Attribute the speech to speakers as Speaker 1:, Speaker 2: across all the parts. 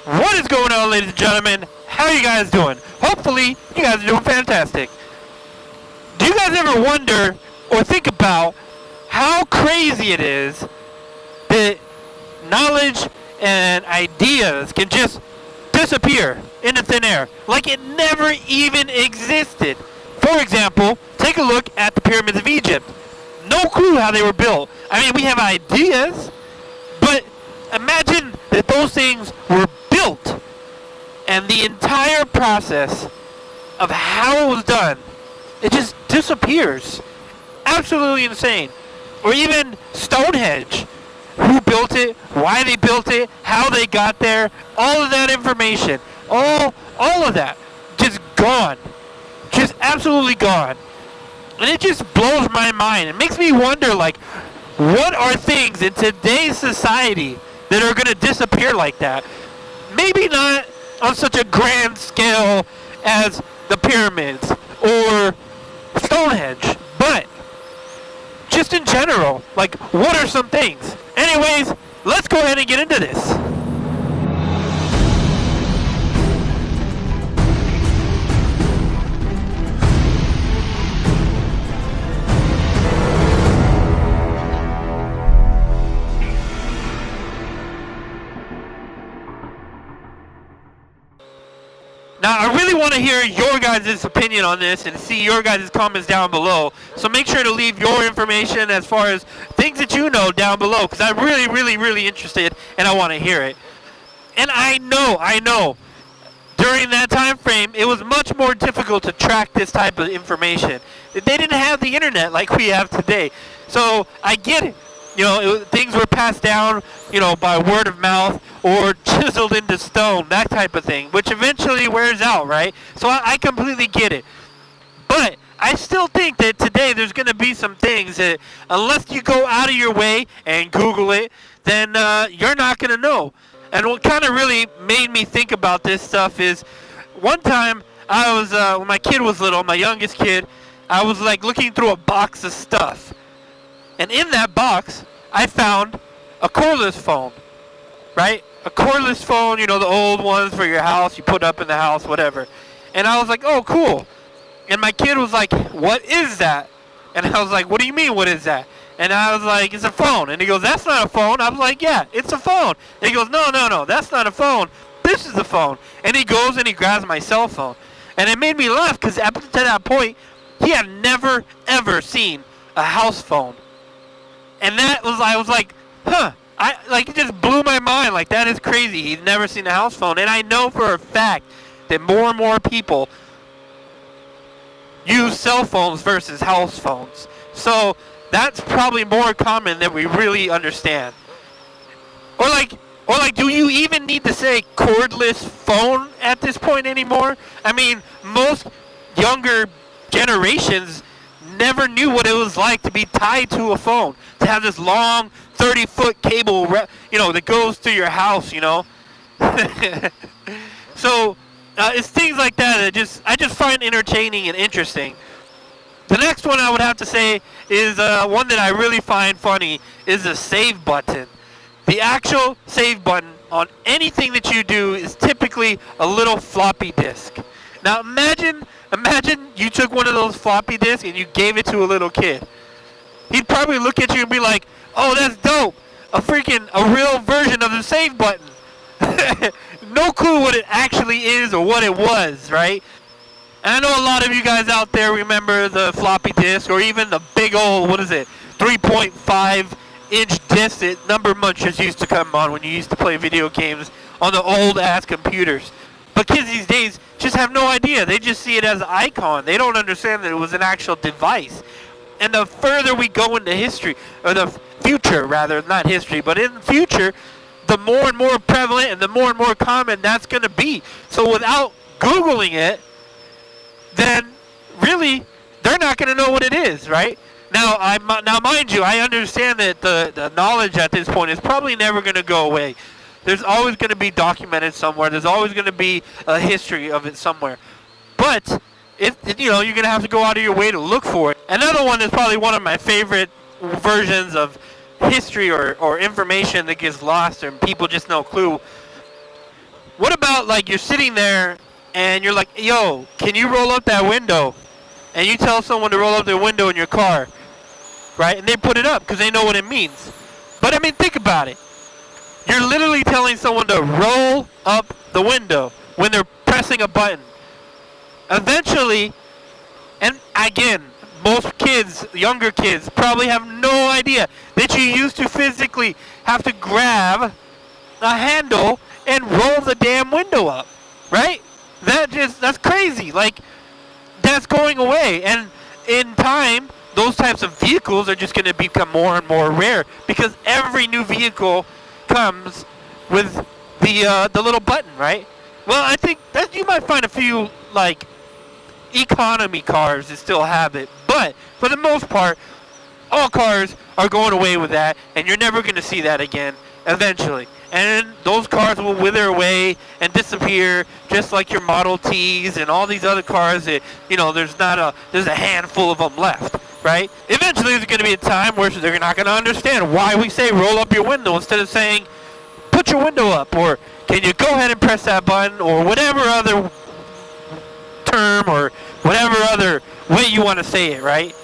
Speaker 1: What is going on, ladies and gentlemen? How are you guys doing? Hopefully, you guys are doing fantastic. Do you guys ever wonder or think about how crazy it is that knowledge and ideas can just disappear into thin air, like it never even existed? For example, take a look at the pyramids of Egypt. No clue how they were built. I mean, we have ideas, but imagine that those things were built and the entire process of how it was done, it just disappears. Absolutely insane. Or even Stonehenge. Who built it, why they built it, how they got there, all of that information, all of that, just gone. Just absolutely gone. And it just blows my mind. It makes me wonder, like, what are things in today's society that are going to disappear like that? Maybe not on such a grand scale as the pyramids or Stonehenge, but just in general, like, what are some things? Anyways, let's go ahead and get into this. Now, I really want to hear your guys' opinion on this and see your guys' comments down below. So make sure to leave your information as far as things that you know down below, because I'm really interested and I want to hear it. And I know, during that time frame, it was much more difficult to track this type of information. They didn't have the internet like we have today. So I get it. You know, things were passed down, you know, by word of mouth or chiseled into stone, that type of thing, which eventually wears out, right? So I completely get it. But I still think that today there's going to be some things that unless you go out of your way and Google it, then you're not going to know. And what kind of really made me think about this stuff is one time I was, when my kid was little, my youngest kid, I was like looking through a box of stuff. And in that box, I found a cordless phone, right? A cordless phone, you know, the old ones for your house, you put up in the house, whatever. And I was like, oh, cool. And my kid was like, what is that? And I was like, what do you mean, what is that? And I was like, it's a phone. And he goes, that's not a phone. I was like, yeah, it's a phone. And he goes, no, that's not a phone. This is the phone. And he goes and he grabs my cell phone. And it made me laugh because up to that point, he had never, ever seen a house phone. And that was, I was like, huh. It just blew my mind. Like, that is crazy. He's never seen a house phone. And I know for a fact that more and more people use cell phones versus house phones. So that's probably more common than we really understand. Or like, do you even need to say cordless phone at this point anymore? I mean, most younger generations never knew what it was like to be tied to a phone, to have this long 30-foot cable, you know, that goes through your house, you know. So it's things like that that I just find entertaining and interesting. The next one I would have to say is one that I really find funny is the save button. The actual save button on anything that you do is typically a little floppy disk. Now imagine you took one of those floppy disks and you gave it to a little kid. He'd probably look at you and be like, oh, that's dope. A real version of the save button. No clue what it actually is or what it was, right? And I know a lot of you guys out there remember the floppy disk or even the big old, 3.5-inch disc that Number Munchers used to come on when you used to play video games on the old-ass computers. But kids these days just have no idea. They just see it as an icon. They don't understand that it was an actual device. And the further we go into history, or the future rather, not history, but in the future, the more and more prevalent and the more and more common that's going to be. So without Googling it, then really, they're not going to know what it is, right? Now, mind you, I understand that the knowledge at this point is probably never going to go away. There's always going to be documented somewhere. There's always going to be a history of it somewhere. But you're going to have to go out of your way to look for it. Another one is probably one of my favorite versions of history or information that gets lost and people just no clue What about like you're sitting there and you're like, yo, can you roll up that window? And you tell someone to roll up their window in your car, right? And they put it up because they know what it means. But I mean, think about it. You're literally telling someone to roll up the window when they're pressing a button. Eventually, and again, most kids, younger kids, probably have no idea that you used to physically have to grab a handle and roll the damn window up, right? That's crazy. Like, that's going away. And in time, those types of vehicles are just going to become more and more rare because every new vehicle comes with the little button, right? Well, I think that you might find a few, like, economy cars that still have it, but for the most part, all cars are going away with that, and you're never going to see that again eventually. And those cars will wither away and disappear, just like your Model Ts and all these other cars that, you know, there's a handful of them left, right? Eventually there's going to be a time where they're not going to understand why we say roll up your window instead of saying put your window up, or can you go ahead and press that button, or whatever other term or whatever other way you want to say it, right?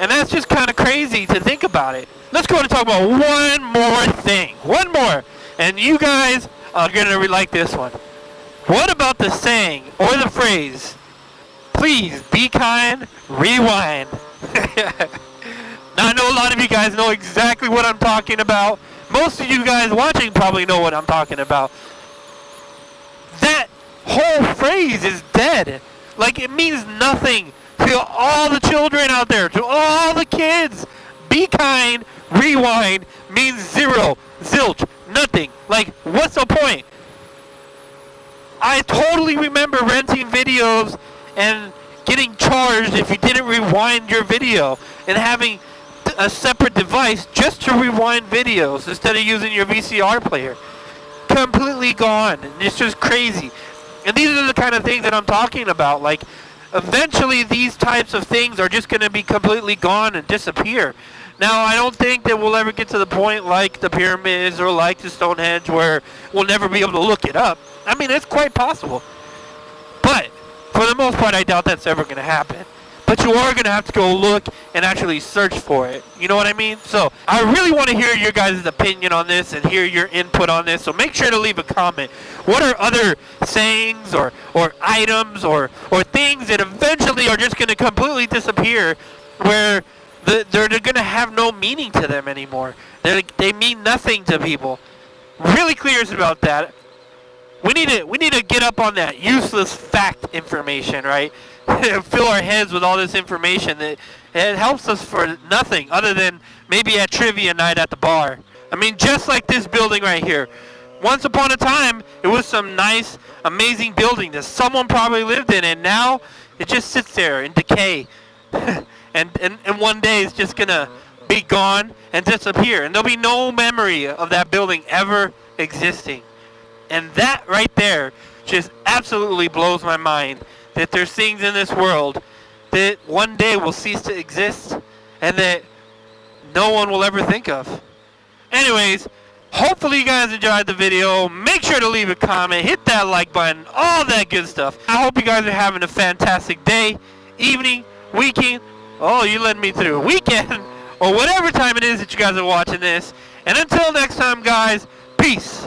Speaker 1: And that's just kind of crazy to think about it. Let's go and talk about one more thing. One more. And you guys are going to like this one. What about the saying or the phrase, please be kind, rewind? Now, I know a lot of you guys know exactly what I'm talking about. Most of you guys watching probably know what I'm talking about. That whole phrase is dead. Like, it means nothing to all the children out there, to all the kids. Be kind, rewind means zero, zilch, nothing. Like, what's the point? I totally remember renting videos and getting charged if you didn't rewind your video, and having a separate device just to rewind videos instead of using your VCR player. Completely gone. And it's just crazy. And these are the kind of things that I'm talking about. Like, eventually these types of things are just going to be completely gone and disappear. Now, I don't think that we'll ever get to the point like the pyramids or like the Stonehenge where we'll never be able to look it up. I mean, it's quite possible. But for the most part, I doubt that's ever going to happen. But you are going to have to go look and actually search for it. You know what I mean? So I really want to hear your guys' opinion on this and hear your input on this. So make sure to leave a comment. What are other sayings or items or things that eventually are just going to completely disappear, where they're going to have no meaning to them anymore? They mean nothing to people. Really curious about that. We need to get up on that useless fact information, right? Fill our heads with all this information that it helps us for nothing other than maybe at trivia night at the bar. I mean, just like this building right here. Once upon a time, it was some nice, amazing building that someone probably lived in, and now it just sits there in decay. and one day it's just gonna be gone and disappear, and there'll be no memory of that building ever existing. And that right there just absolutely blows my mind, that there's things in this world that one day will cease to exist and that no one will ever think of. Anyways, hopefully you guys enjoyed the video. Make sure to leave a comment, hit that like button, all that good stuff. I hope you guys are having a fantastic day, evening, weekend. Oh, you led me through. Weekend, or whatever time it is that you guys are watching this. And until next time, guys, peace.